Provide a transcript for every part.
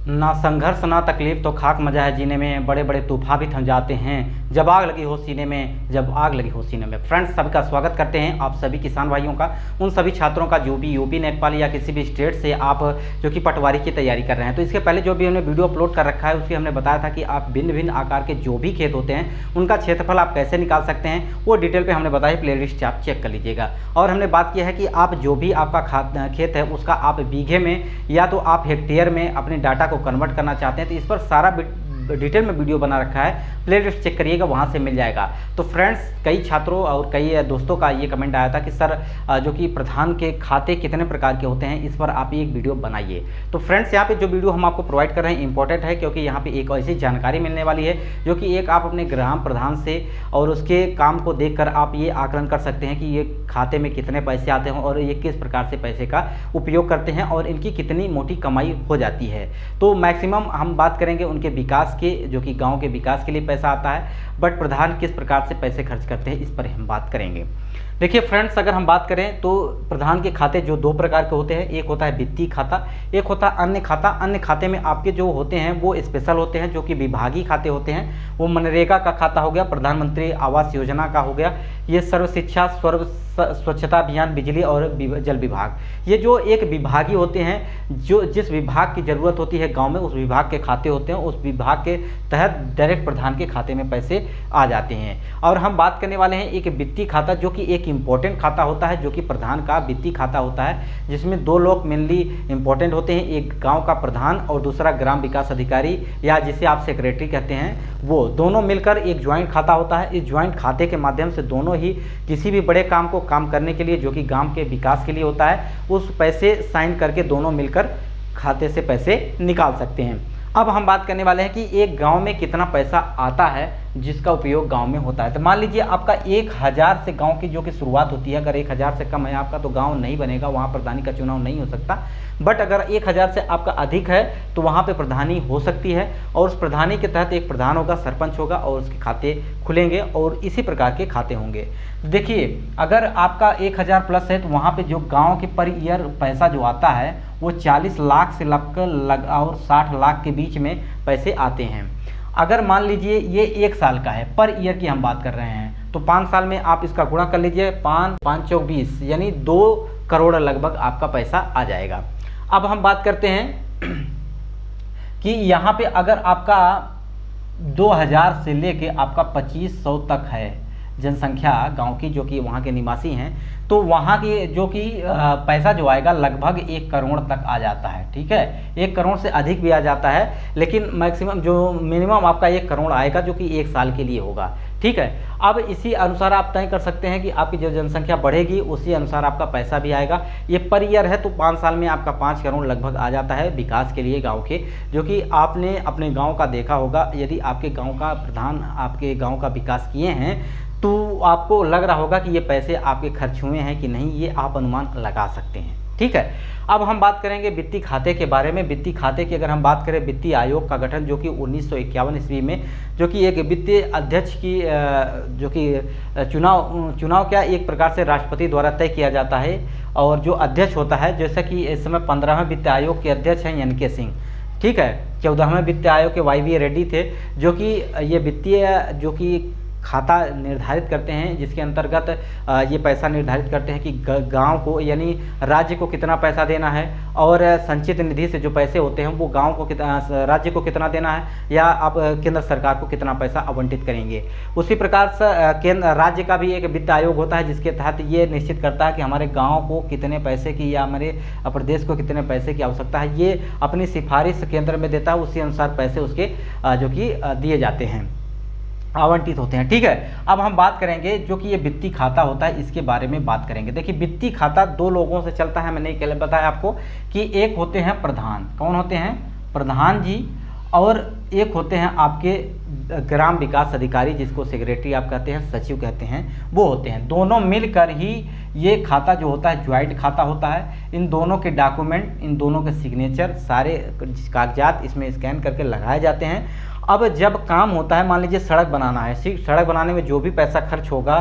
ना संघर्ष ना तकलीफ तो खाक मजा है जीने में, बड़े बड़े तूफान भी थम जाते हैं जब आग लगी हो सीने में, जब आग लगी हो सीने में। फ्रेंड्स, सभी का स्वागत करते हैं आप सभी किसान भाइयों का, उन सभी छात्रों का जो भी यूपी नेपाल या किसी भी स्टेट से आप जो कि पटवारी की तैयारी कर रहे हैं। तो इसके पहले जो भी हमने वीडियो अपलोड कर रखा है उसकी हमने बताया था कि आप भिन्न भिन्न आकार के जो भी खेत होते हैं उनका क्षेत्रफल आप कैसे निकाल सकते हैं, वो डिटेल पर हमने बताया, प्ले लिस्ट आप चेक कर लीजिएगा। और हमने बात किया है कि आप जो भी आपका खेत है उसका आप बीघे में या तो आप हेक्टेयर में अपने डाटा को कन्वर्ट करना चाहते हैं, तो इस पर सारा डिटेल में वीडियो बना रखा है, प्लेलिस्ट चेक करिएगा, वहाँ से मिल जाएगा। तो फ्रेंड्स, कई छात्रों और कई दोस्तों का ये कमेंट आया था कि सर जो कि प्रधान के खाते कितने प्रकार के होते हैं, इस पर आप एक वीडियो बनाइए। तो फ्रेंड्स, यहाँ पे जो वीडियो हम आपको प्रोवाइड कर रहे हैं इंपॉर्टेंट है, क्योंकि यहाँ पे एक ऐसी जानकारी मिलने वाली है जो कि एक आप अपने ग्राम प्रधान से और उसके काम को देखकर आप ये आकलन कर सकते हैं कि ये खाते में कितने पैसे आते हैं और ये किस प्रकार से पैसे का उपयोग करते हैं और इनकी कितनी मोटी कमाई हो जाती है। तो मैक्सिमम हम बात करेंगे उनके विकास के, जो कि गांव के विकास के लिए पैसा आता है, बट प्रधान किस प्रकार से पैसे खर्च करते हैं इस पर हम बात करेंगे। देखिए फ्रेंड्स, अगर हम बात करें तो प्रधान के खाते जो दो प्रकार के होते हैं, एक होता है वित्तीय खाता, एक होता है अन्य खाता। अन्य खाते में आपके जो होते हैं वो स्पेशल होते हैं, जो कि विभागीय खाते होते हैं। वो मनरेगा का खाता हो गया, प्रधानमंत्री आवास योजना का हो गया, ये सर्व शिक्षा, सर्व स्वच्छता अभियान, बिजली और जल विभाग, ये जो एक विभागीय होते हैं, जो जिस विभाग की ज़रूरत होती है गांव में उस विभाग के खाते होते हैं, उस विभाग के तहत डायरेक्ट प्रधान के खाते में पैसे आ जाते हैं। और हम बात करने वाले हैं एक वित्तीय खाता, जो कि एक इम्पोर्टेंट खाता होता है, जो कि प्रधान का वित्तीय खाता होता है, जिसमें दो लोग मेनली इंपॉर्टेंट होते हैं, एक गाँव का प्रधान और दूसरा ग्राम विकास अधिकारी या जिसे आप सेक्रेटरी कहते हैं, वो दोनों मिलकर एक ज्वाइंट खाता होता है। इस ज्वाइंट खाते के माध्यम से दोनों ही किसी भी बड़े काम को काम करने के लिए, जो कि गांव के विकास के लिए होता है, उस पैसे साइन करके दोनों मिलकर खाते से पैसे निकाल सकते हैं। अब हम बात करने वाले हैं कि एक गांव में कितना पैसा आता है जिसका उपयोग गांव में होता है। तो मान लीजिए आपका 1000 से गांव की जो कि शुरुआत होती है, अगर 1000 से कम है आपका तो गांव नहीं बनेगा, वहां प्रधानी का चुनाव नहीं हो सकता। बट अगर 1000 से आपका अधिक है तो वहां पे प्रधानी हो सकती है, और उस प्रधानी के तहत एक प्रधान होगा, सरपंच होगा और उसके खाते खुलेंगे और इसी प्रकार के खाते होंगे। देखिए, अगर आपका 1000 प्लस है तो वहाँ पे जो गांव के पर ईयर पैसा जो आता है वो 40 लाख से लगकर और 60 लाख के बीच में पैसे आते हैं। अगर मान लीजिए ये 1 साल का है, पर ईयर की हम बात कर रहे हैं, तो 5 साल में आप इसका गुणा कर लीजिए, 5 चौक 20, यानी 2 करोड़ लगभग आपका पैसा आ जाएगा। अब हम बात करते हैं कि यहाँ पे अगर आपका 2000 से लेके आपका 2500 तक है जनसंख्या गांव की, जो कि वहाँ के निवासी हैं, तो वहाँ की जो कि पैसा जो आएगा लगभग 1 करोड़ तक आ जाता है। ठीक है, 1 करोड़ से अधिक भी आ जाता है, लेकिन मैक्सिमम जो मिनिमम आपका 1 करोड़ आएगा, जो कि 1 साल के लिए होगा। ठीक है, अब इसी अनुसार आप तय कर सकते हैं कि आपकी जो जनसंख्या बढ़ेगी उसी अनुसार आपका पैसा भी आएगा। ये पर ईयर है तो 5 साल में आपका 5 करोड़ लगभग आ जाता है विकास के लिए गांव के, जो कि आपने अपने गांव का देखा होगा। यदि आपके गांव का प्रधान आपके गांव का विकास किए हैं तो आपको लग रहा होगा कि ये पैसे आपके खर्च हुए हैं कि नहीं, ये आप अनुमान लगा सकते हैं। ठीक है, अब हम बात करेंगे वित्तीय खाते के बारे में। वित्तीय खाते की अगर हम बात करें, वित्तीय आयोग का गठन जो कि 1951 ईस्वी में, जो कि एक वित्तीय अध्यक्ष की जो कि चुनाव क्या एक प्रकार से राष्ट्रपति द्वारा तय किया जाता है, और जो अध्यक्ष होता है, जैसा कि इस समय 15वें वित्त आयोग के अध्यक्ष हैं NK सिंह। ठीक है, 14वें वित्त आयोग के YV रेड्डी थे, जो कि ये वित्तीय जो कि खाता निर्धारित करते हैं, जिसके अंतर्गत ये पैसा निर्धारित करते हैं कि गांव को यानी राज्य को कितना पैसा देना है, और संचित निधि से जो पैसे होते हैं वो गांव को कितना, राज्य को कितना देना है, या आप केंद्र सरकार को कितना पैसा आवंटित करेंगे। उसी प्रकार से राज्य का भी एक वित्त आयोग होता है, जिसके तहत ये निश्चित करता है कि हमारे गाँव को कितने पैसे की या हमारे प्रदेश को कितने पैसे की आवश्यकता है। ये अपनी सिफारिश केंद्र में देता है, उसी अनुसार पैसे उसके जो कि दिए जाते हैं, आवंटित होते हैं। ठीक है, अब हम बात करेंगे जो कि ये वित्तीय खाता होता है, इसके बारे में बात करेंगे। देखिए, वित्तीय खाता 2 लोगों से चलता है, मैंने पहले बताया आपको कि एक होते हैं प्रधान। कौन होते हैं? प्रधान जी। और एक होते हैं आपके ग्राम विकास अधिकारी, जिसको सेक्रेटरी आप कहते हैं, सचिव कहते हैं, वो होते हैं। दोनों मिलकर ही ये खाता जो होता है ज्वाइंट खाता होता है। इन दोनों के डॉक्यूमेंट, इन दोनों के सिग्नेचर, सारे कागजात इसमें स्कैन करके लगाए जाते हैं अब जब काम होता है, मान लीजिए सड़क बनाना है, सड़क बनाने में जो भी पैसा खर्च होगा,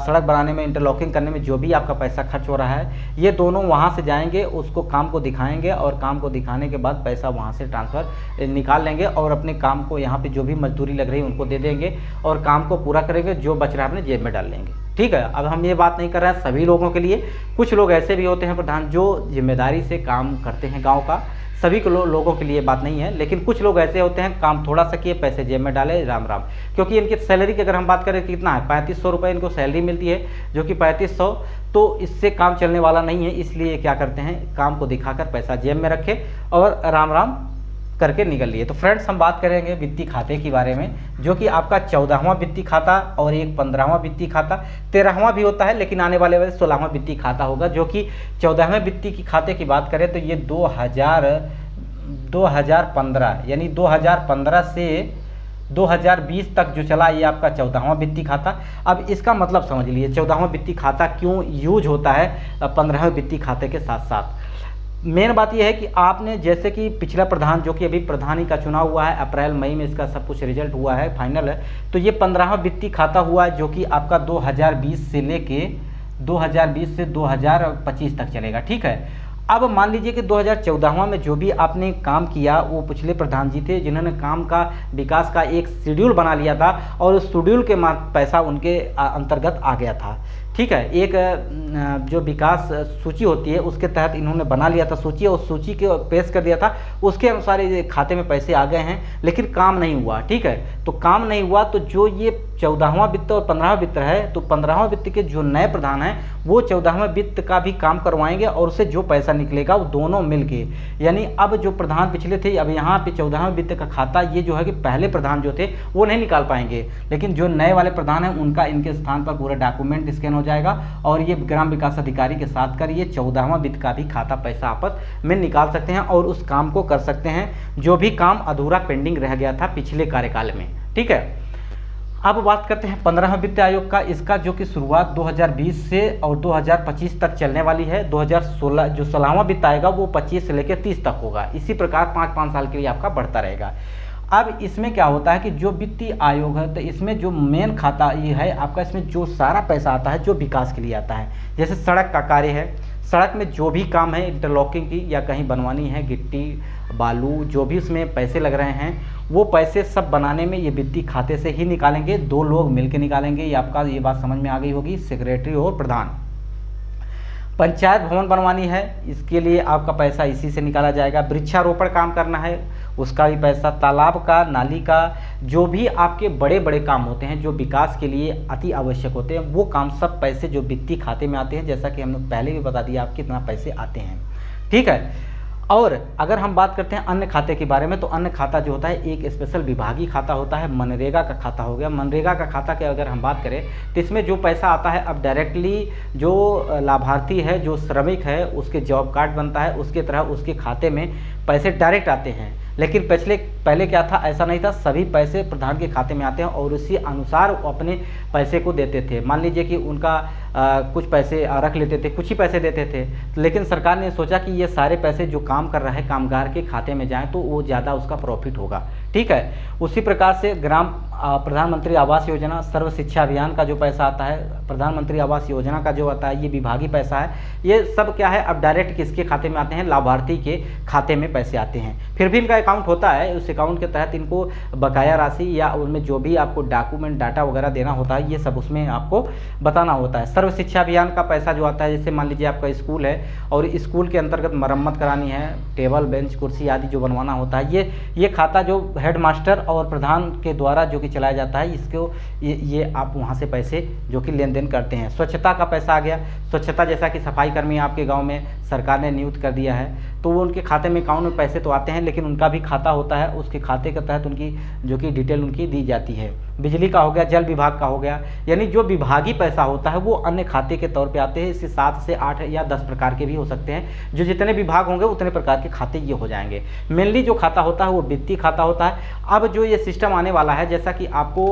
सड़क बनाने में इंटरलॉकिंग करने में जो भी आपका पैसा खर्च हो रहा है, ये दोनों वहाँ से जाएंगे, उसको काम को दिखाएंगे और काम को दिखाने के बाद पैसा वहाँ से ट्रांसफ़र निकाल लेंगे और अपने काम को यहाँ पे जो भी मजदूरी लग रही है उनको दे देंगे और काम को पूरा करेंगे, जो बच रहा है अपने जेब में डाल लेंगे। ठीक है, अब हम ये बात नहीं कर रहे हैं सभी लोगों के लिए, कुछ लोग ऐसे भी होते हैं प्रधान जो जिम्मेदारी से काम करते हैं गाँव का, सभी को लोगों के लिए बात नहीं है, लेकिन कुछ लोग ऐसे होते हैं काम थोड़ा सा किए, पैसे जेब में डाले, राम राम। क्योंकि इनकी सैलरी की अगर हम बात करें कितना है, 3500 रुपये इनको सैलरी मिलती है, जो कि 3500, तो इससे काम चलने वाला नहीं है, इसलिए क्या करते हैं, काम को दिखाकर पैसा जेब में रखे और राम राम करके निकल लिए। तो फ्रेंड्स, हम बात करेंगे वित्तीय खाते के बारे में, जो कि आपका 14वां वित्तीय खाता और एक 15वां वित्तीय खाता, 13वां भी होता है, लेकिन आने वाले 16वां वित्तीय खाता होगा, जो कि 14वें वित्तीय खाते की बात करें तो ये 2015 यानी 2015 से 2020 तक जो चला, ये आपका 14वां वित्तीय खाता। अब इसका मतलब समझ लीजिए 14वां वित्तीय खाता क्यों यूज होता है 15वें वित्तीय खाते के साथ साथ। मेन बात यह है कि आपने जैसे कि पिछला प्रधान, जो कि अभी प्रधानी का चुनाव हुआ है, अप्रैल मई में इसका सब कुछ रिजल्ट हुआ है, फाइनल है, तो ये 15वां वित्तीय खाता हुआ है, जो कि आपका 2020 से लेके 2020 से 2025 तक चलेगा। ठीक है, अब मान लीजिए कि 2014वां में जो भी आपने काम किया, वो पिछले प्रधान जी थे जिन्होंने काम का विकास का एक शेड्यूल बना लिया था और उस शेड्यूल के पैसा उनके अंतर्गत आ गया था। ठीक है, एक जो विकास सूची होती है उसके तहत इन्होंने बना लिया था सूची, और सूची के पेश कर दिया था, उसके अनुसार ये खाते में पैसे आ गए हैं, लेकिन काम नहीं हुआ। ठीक है, तो काम नहीं हुआ, तो जो ये 14वां वित्त और 15वां वित्त है, तो 15वां वित्त के जो नए प्रधान हैं वो 14वें वित्त का भी काम करवाएंगे और उससे जो पैसा निकलेगा वो दोनों मिलके, यानी अब जो प्रधान पिछले थे, अब यहाँ पे 14वें वित्त का खाता ये जो है कि पहले प्रधान जो थे वो नहीं निकाल पाएंगे, लेकिन जो नए वाले प्रधान हैं उनका इनके स्थान पर पूरा डॉक्यूमेंट स्कैन हो जाएगा और ये ग्राम विकास अधिकारी के साथ कर ये 14वां वित्त का भी खाता पैसा आपस में निकाल सकते हैं और उस काम को कर सकते हैं जो भी काम अधूरा पेंडिंग रह गया था पिछले कार्यकाल में। ठीक है, अब बात करते हैं 15वें वित्त आयोग का। इसका जो कि शुरुआत 2020 से और 2025 तक चलने वाली है। 2016 जो 16वां वित्त आएगा वो 25 से लेकर 30 तक होगा। इसी प्रकार 5-5 साल के लिए आपका बढ़ता रहेगा। अब इसमें क्या होता है कि जो वित्तीय आयोग है, तो इसमें जो मेन खाता ये है आपका, इसमें जो सारा पैसा आता है जो विकास के लिए आता है, जैसे सड़क का कार्य है, सड़क में जो भी काम है इंटरलॉकिंग की या कहीं बनवानी है, गिट्टी बालू जो भी उसमें पैसे लग रहे हैं, वो पैसे सब बनाने में ये वित्तीय खाते से ही निकालेंगे। 2 लोग मिलकर निकालेंगे। ये आपका ये बात समझ में आ गई होगी, सेक्रेटरी और प्रधान। पंचायत भवन बनवानी है, इसके लिए आपका पैसा इसी से निकाला जाएगा। वृक्षारोपण काम करना है, उसका भी पैसा। तालाब का, नाली का, जो भी आपके बड़े बड़े काम होते हैं जो विकास के लिए अति आवश्यक होते हैं, वो काम सब पैसे जो वित्तीय खाते में आते हैं, जैसा कि हमने पहले भी बता दिया आप कितना पैसे आते हैं। ठीक है, और अगर हम बात करते हैं अन्य खाते के बारे में, तो अन्य खाता जो होता है एक स्पेशल विभागीय खाता होता है, मनरेगा का खाता हो गया। मनरेगा का खाता की अगर हम बात करें तो इसमें जो पैसा आता है, अब डायरेक्टली जो लाभार्थी है, जो श्रमिक है, उसके जॉब कार्ड बनता है, उसके तरह उसके खाते में पैसे डायरेक्ट आते हैं। लेकिन पहले क्या था, ऐसा नहीं था, सभी पैसे प्रधान के खाते में आते हैं और उसी अनुसार वो अपने पैसे को देते थे। मान लीजिए कि उनका कुछ पैसे रख लेते थे, कुछ ही पैसे देते थे, लेकिन सरकार ने सोचा कि ये सारे पैसे जो काम कर रहा है कामगार के खाते में जाएं तो वो ज़्यादा उसका प्रॉफिट होगा। ठीक है, उसी प्रकार से प्रधानमंत्री आवास योजना, सर्व शिक्षा अभियान का जो पैसा आता है, प्रधानमंत्री आवास योजना का जो आता है, ये विभागीय पैसा है। ये सब क्या है, अब डायरेक्ट किसके खाते में आते हैं, लाभार्थी के खाते में पैसे आते हैं। फिर भी इनका अकाउंट होता है, उस अकाउंट के तहत इनको बकाया राशि या उनमें जो भी आपको डॉक्यूमेंट डाटा वगैरह देना होता है, ये सब उसमें आपको बताना होता है। सर्व शिक्षा अभियान का पैसा जो आता है, जैसे मान लीजिए आपका स्कूल है और स्कूल के अंतर्गत मरम्मत करानी है, टेबल बेंच कुर्सी आदि जो बनवाना होता है, ये खाता जो हेड मास्टर और प्रधान के द्वारा जो कि चलाया जाता है, इसको ये आप वहाँ से पैसे जो कि लेन देन करते हैं। स्वच्छता का पैसा आ गया। स्वच्छता जैसा कि सफाई कर्मी आपके गांव में सरकार ने नियुक्त कर दिया है, तो वो उनके खाते में अकाउंट में पैसे तो आते हैं, लेकिन उनका भी खाता होता है, उसके खाते के तहत उनकी जो कि डिटेल उनकी दी जाती है। बिजली का हो गया, जल विभाग का हो गया, यानी जो विभागीय पैसा होता है वो अन्य खाते के तौर पे आते हैं। इससे 7 से 8 या 10 प्रकार के भी हो सकते हैं, जो जितने विभाग होंगे उतने प्रकार के खाते ये हो जाएंगे। मेनली जो खाता होता है वो वित्तीय खाता होता है। अब जो ये सिस्टम आने वाला है, जैसा कि आपको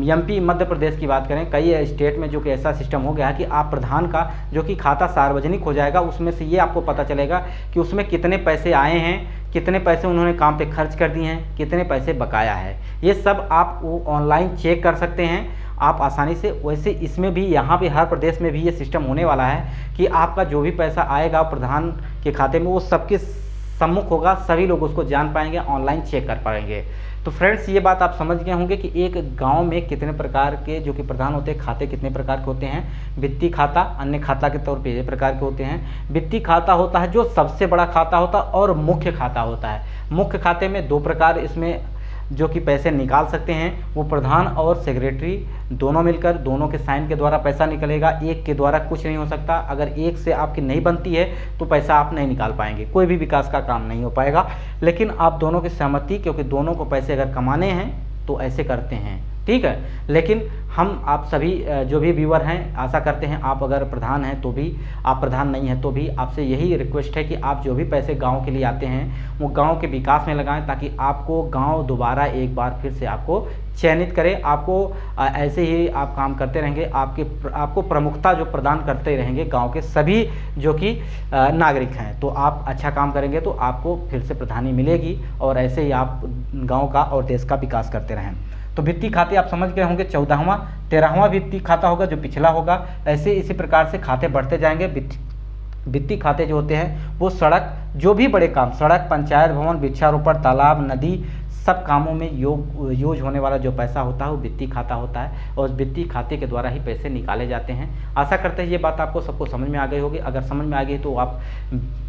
एमपी मध्य प्रदेश की बात करें, कई स्टेट में जो कि ऐसा सिस्टम हो गया है कि आप प्रधान का जो कि खाता सार्वजनिक हो जाएगा, उसमें से ये आपको पता चलेगा कि उसमें कितने पैसे आए हैं, कितने पैसे उन्होंने काम पे खर्च कर दिए हैं, कितने पैसे बकाया है, ये सब आप वो ऑनलाइन चेक कर सकते हैं आप आसानी से। वैसे इसमें भी यहाँ पे हर प्रदेश में भी ये सिस्टम होने वाला है कि आपका जो भी पैसा आएगा प्रधान के खाते में वो सबके सम्मुख होगा, सभी लोग उसको जान पाएंगे, ऑनलाइन चेक कर पाएंगे। तो फ्रेंड्स ये बात आप समझ गए होंगे कि एक गांव में कितने प्रकार के जो कि प्रधान होते हैं खाते कितने प्रकार के होते हैं। वित्तीय खाता अन्य खाता के तौर पे ये प्रकार के होते हैं। वित्तीय खाता होता है जो सबसे बड़ा खाता होता है और मुख्य खाता होता है। मुख्य खाते में दो प्रकार इसमें जो कि पैसे निकाल सकते हैं, वो प्रधान और सेक्रेटरी दोनों मिलकर, दोनों के साइन के द्वारा पैसा निकलेगा। एक के द्वारा कुछ नहीं हो सकता। अगर एक से आपकी नहीं बनती है तो पैसा आप नहीं निकाल पाएंगे, कोई भी विकास का काम नहीं हो पाएगा। लेकिन आप दोनों की सहमति, क्योंकि दोनों को पैसे अगर कमाने हैं तो ऐसे करते हैं, ठीक है। लेकिन हम आप सभी जो भी व्यूअर हैं, आशा करते हैं आप अगर प्रधान हैं तो भी, आप प्रधान नहीं हैं तो भी, आपसे यही रिक्वेस्ट है कि आप जो भी पैसे गांव के लिए आते हैं वो गांव के विकास में लगाएं, ताकि आपको गांव दोबारा एक बार फिर से आपको चयनित करें। आपको ऐसे ही आप काम करते रहेंगे, आपको प्रमुखता जो प्रदान करते रहेंगे गांव के सभी जो कि नागरिक हैं, तो आप अच्छा काम करेंगे तो आपको फिर से प्रधानी मिलेगी और ऐसे ही आप गाँव का और देश का विकास करते रहें। तो वित्तीय खाते आप समझ गए होंगे, 14वां 13वां वित्तीय खाता होगा जो पिछला होगा। ऐसे इसी प्रकार से खाते बढ़ते जाएंगे। वित्तीय खाते जो होते हैं वो सड़क, जो भी बड़े काम, सड़क, पंचायत भवन, वृक्षारोपण, तालाब, नदी, सब कामों में यूज होने वाला जो पैसा होता है वो वित्तीय खाता होता है और वित्तीय खाते के द्वारा ही पैसे निकाले जाते हैं। आशा करते हैं ये बात आपको सबको समझ में आ गई होगी। अगर समझ में आ गई तो आप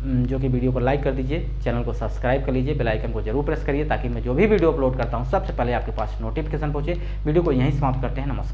जो कि वीडियो को लाइक कर दीजिए, चैनल को सब्सक्राइब कर लीजिए, बेल आइकन को जरूर प्रेस करिए ताकि मैं जो भी वीडियो अपलोड करता हूँ सबसे पहले आपके पास नोटिफिकेशन पहुँचे। वीडियो को यहीं समाप्त करते हैं। नमस्कार।